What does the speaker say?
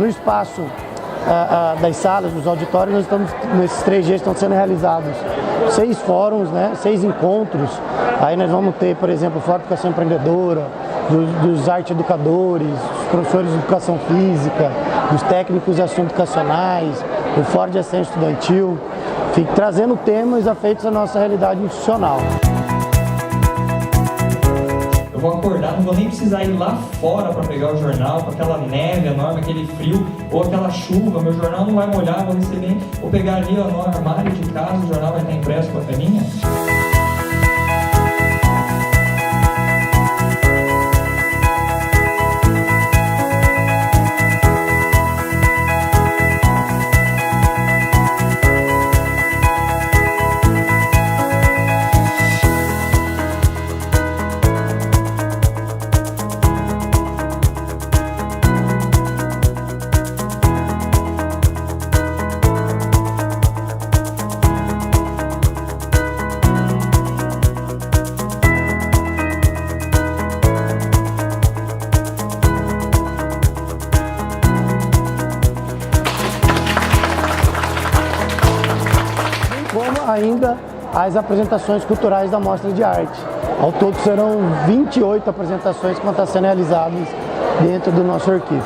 No espaço das salas, dos auditórios, nós estamos, nesses 3 dias estão sendo realizados 6 fóruns, né, 6 encontros. Aí nós vamos ter, por exemplo, o Fórum de Educação Empreendedora, dos arte educadores, dos professores de educação física, dos técnicos de assuntos educacionais, o Fórum de Extensão estudantil, trazendo temas afeitos à nossa realidade institucional. Eu vou acordar, não vou nem precisar ir lá fora para pegar o jornal, com aquela neve enorme, aquele frio, ou aquela chuva, meu jornal não vai molhar, vou pegar ali ó, no armário de casa, o jornal vai estar impresso com a telinha. Como ainda as apresentações culturais da Mostra de Arte. Ao todo serão 28 apresentações que vão estar sendo realizadas dentro do nosso Workif.